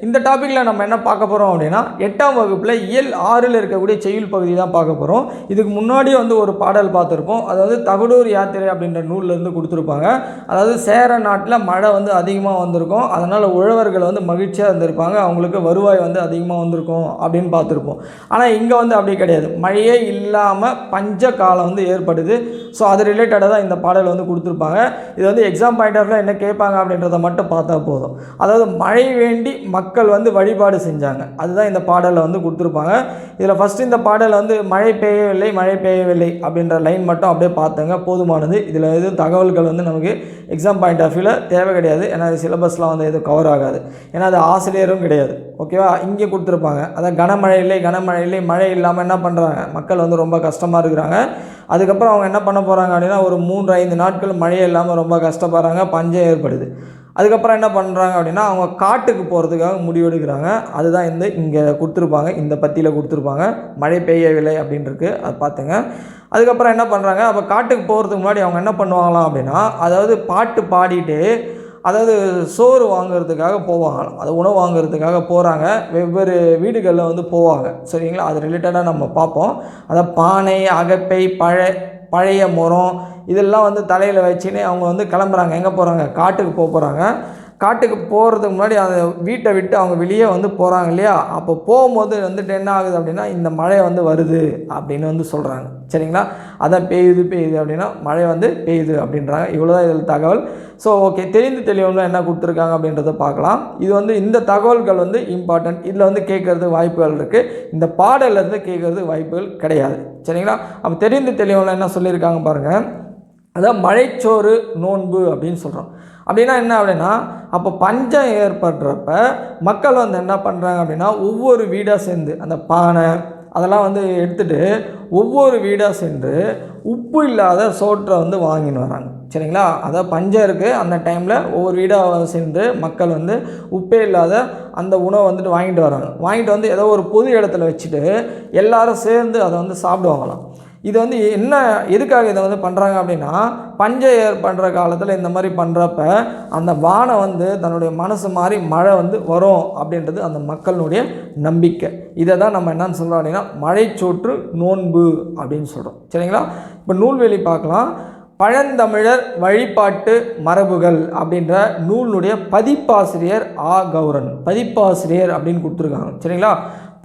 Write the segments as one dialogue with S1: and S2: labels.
S1: இந்த டாப்பிக்கில் நம்ம என்ன பார்க்க போகிறோம் அப்படின்னா 8ஆம் வகுப்பில் இயல் 6ல் இருக்கக்கூடிய செய்யுள் பகுதி தான் பார்க்க போகிறோம். இதுக்கு முன்னாடி வந்து ஒரு பாடல் பார்த்துருப்போம். அதாவது தகடூர் யாத்திரை அப்படின்ற நூல்லேருந்து கொடுத்துருப்பாங்க. அதாவது சேர நாட்டில் மழை வந்து அதிகமாக வந்திருக்கும், அதனால் உழவர்கள் வந்து மகிழ்ச்சியாக இருந்திருப்பாங்க, அவங்களுக்கு வருவாய் வந்து அதிகமாக வந்திருக்கும் அப்படின்னு பார்த்துருப்போம். ஆனால் இங்கே வந்து அப்படி கிடையாது, மழையே இல்லாமல் பஞ்ச காலம் வந்து ஏற்படுது. ஸோ அது ரிலேட்டடாக தான் இந்த பாடல் வந்து கொடுத்துருப்பாங்க. இது வந்து எக்ஸாம் பாயிண்ட் ஆஃப்ல என்ன கேட்பாங்க அப்படின்றத மட்டும் பார்த்தா போதும். அதாவது மழை வேண்டி மக்கள் வந்து வழிபாடு செஞ்சாங்க, அதுதான் இந்த பாடலில் வந்து கொடுத்துருப்பாங்க. இதில் ஃபஸ்ட்டு இந்த பாடலில் வந்து மழை பெய்யவில்லை மழை பெய்யவில்லை அப்படின்ற லைன் மட்டும் அப்படியே பார்த்துங்க, போதுமானது. இதில் எதுவும் தகவல்கள் வந்து நமக்கு எக்ஸாம் பாயிண்ட் ஆஃப் வியூவில் தேவை கிடையாது. ஏன்னா அது சிலபஸ்லாம் வந்து எதுவும் கவர் ஆகாது, ஏன்னா அது ஆசிரியரும் கிடையாது. ஓகேவா? இங்கே கொடுத்துருப்பாங்க, அதான் கனமழை இல்லை கனமழை இல்லை, மழை இல்லாமல் என்ன பண்ணுறாங்க, மக்கள் வந்து ரொம்ப கஷ்டமாக இருக்கிறாங்க. அதுக்கப்புறம் அவங்க என்ன பண்ண போகிறாங்க அப்படின்னா ஒரு 3-5 நாட்கள் மழையே இல்லாமல் ரொம்ப கஷ்டப்படுறாங்க, பஞ்சம் ஏற்படுது. அதுக்கப்புறம் என்ன பண்ணுறாங்க அப்படின்னா அவங்க காட்டுக்கு போகிறதுக்காக முடிவெடுக்கிறாங்க. அதுதான் இங்கே கொடுத்துருப்பாங்க, இந்த பத்தியில் கொடுத்துருப்பாங்க, மழை பெய்யவில்லை அப்படின்ட்டுருக்கு, அதை பார்த்துங்க. அதுக்கப்புறம் என்ன பண்ணுறாங்க, அப்போ காட்டுக்கு போகிறதுக்கு முன்னாடி அவங்க என்ன பண்ணுவாங்களாம் அப்படின்னா, அதாவது பாட்டு பாடிட்டு, அதாவது சோறு வாங்கிறதுக்காக போவாங்களாம், அது உணவு வாங்கிறதுக்காக போகிறாங்க. வெவ்வேறு வீடுகளில் வந்து போவாங்க. சரிங்களா? அது ரிலேட்டடாக நம்ம பார்ப்போம். அதாவது பானை, அகப்பை, பழைய முறம் இதெல்லாம் வந்து தலையில் வச்சுன்னு அவங்க வந்து கிளம்புறாங்க. எங்கே போகிறாங்க? காட்டுக்கு போகிறாங்க. காட்டுக்கு போகிறதுக்கு முன்னாடி அந்த வீட்டை விட்டு அவங்க வெளியே வந்து போகிறாங்க இல்லையா? அப்போ போகும்போது வந்துட்டு என்ன ஆகுது அப்படின்னா இந்த மழை வந்து வருது அப்படின்னு வந்து சொல்கிறாங்க. சரிங்களா? அதான் பெய்யுது அப்படின்னா மழை வந்து பெய்யுது அப்படின்றாங்க. இவ்வளோதான் இதில் தகவல். ஸோ ஓகே, தெரிந்து தெளிவுன்னு என்ன கொடுத்துருக்காங்க அப்படின்றத பார்க்கலாம். இது வந்து இந்த தகவல்கள் வந்து இம்பார்ட்டன்ட். இதில் வந்து கேட்குறதுக்கு வாய்ப்புகள் இருக்குது, இந்த பாடலேருந்து கேட்குறதுக்கு வாய்ப்புகள் கிடையாது. சரிங்களா? அப்போ தெரிந்து தெளிவுன்னு என்ன சொல்லியிருக்காங்க பாருங்கள். அதான் மழைச்சோறு நோன்பு அப்படின்னு சொல்கிறோம். அப்படின்னா என்ன அப்படின்னா, அப்போ பஞ்சம் ஏற்படுறப்ப மக்கள் வந்து என்ன பண்ணுறாங்க அப்படின்னா ஒவ்வொரு வீடாக சேர்ந்து அந்த பானை அதெல்லாம் வந்து எடுத்துகிட்டு ஒவ்வொரு வீடாக சென்று உப்பு இல்லாத சோற்றை வந்து வாங்கின்னு வராங்க. சரிங்களா? அதாவது பஞ்சம் இருக்குது அந்த டைமில் ஒவ்வொரு வீடாக சென்று மக்கள் வந்து உப்பே இல்லாத அந்த உணவை வந்துட்டு வாங்கிட்டு வராங்க. வாங்கிட்டு வந்து ஏதோ ஒரு பொது இடத்துல வச்சுட்டு எல்லாரும் சேர்ந்து அதை வந்து சாப்பிடுவாங்களாம். இது வந்து எதுக்காக இதை வந்து பண்ணுறாங்க அப்படின்னா, பஞ்சம் ஏற்படுற காலத்தில் இந்த மாதிரி பண்ணுறப்ப அந்த வானம் வந்து தன்னுடைய மனசு மாதிரி மழை வந்து வரும் அப்படின்றது அந்த மக்களுடைய நம்பிக்கை. இதை தான் நம்ம என்னன்னு சொல்கிறோம் அப்படின்னா மழைச்சோற்று நோன்பு அப்படின்னு சொல்கிறோம். சரிங்களா? இப்போ நூல்வெளி பார்க்கலாம். பழந்தமிழர் வழிபாட்டு மரபுகள் அப்படின்ற நூலுடைய பதிப்பாசிரியர் ஆ. கௌரன், பதிப்பாசிரியர் அப்படின்னு கொடுத்துருக்காங்க. சரிங்களா?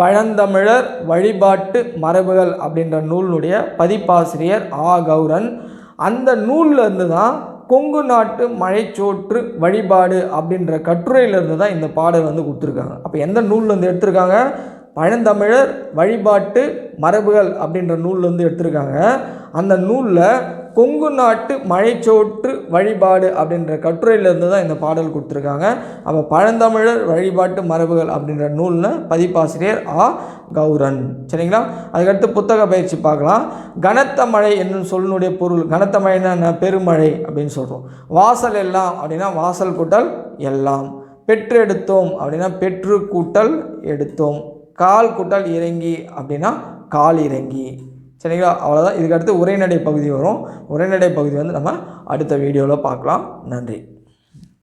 S1: பழந்தமிழர் வழிபாட்டு மரபுகள் அப்படின்ற நூலுடைய பதிப்பாசிரியர் ஆ. கௌரன். அந்த நூலில் இருந்து தான் கொங்கு நாட்டு மழைச்சோற்று வழிபாடு அப்படின்ற கட்டுரையிலேருந்து தான் இந்த பாடல் வந்து கொடுத்துருக்காங்க. அப்போ எந்த நூல்லேருந்து எடுத்திருக்காங்க? பழந்தமிழர் வழிபாட்டு மரபுகள் அப்படின்ற நூல்லேருந்து எடுத்திருக்காங்க. அந்த நூலில் கொங்கு நாட்டு மழைச்சோற்று வழிபாடு அப்படின்ற கட்டுரையிலேருந்து தான் இந்த பாடல் கொடுத்துருக்காங்க. அப்போ பழந்தமிழர் வழிபாட்டு மரபுகள் அப்படின்ற நூலில் பதிப்பாசிரியர் ஆ. கௌரன். சரிங்களா? அதுக்கடுத்து புத்தக பயிற்சி பார்க்கலாம். கனத்த மழை என்னும் சொல்லினுடைய பொருள். கனத்த மழைன்னா பெருமழை அப்படின்னு சொல்கிறோம். வாசல் எல்லாம் அப்படின்னா வாசல் கூட்டல் எல்லாம். பெற்றெடுத்தோம் அப்படின்னா பெற்று கூட்டல் எடுத்தோம். கால் கூட்டல் இறங்கி அப்படின்னா கால் இறங்கி. சரிங்களா? அவ்வளோதான். இதுக்கடுத்து உரைநடை பகுதி வரும். உரைநடை பகுதி வந்து நம்ம அடுத்த வீடியோவில் பார்க்கலாம். நன்றி.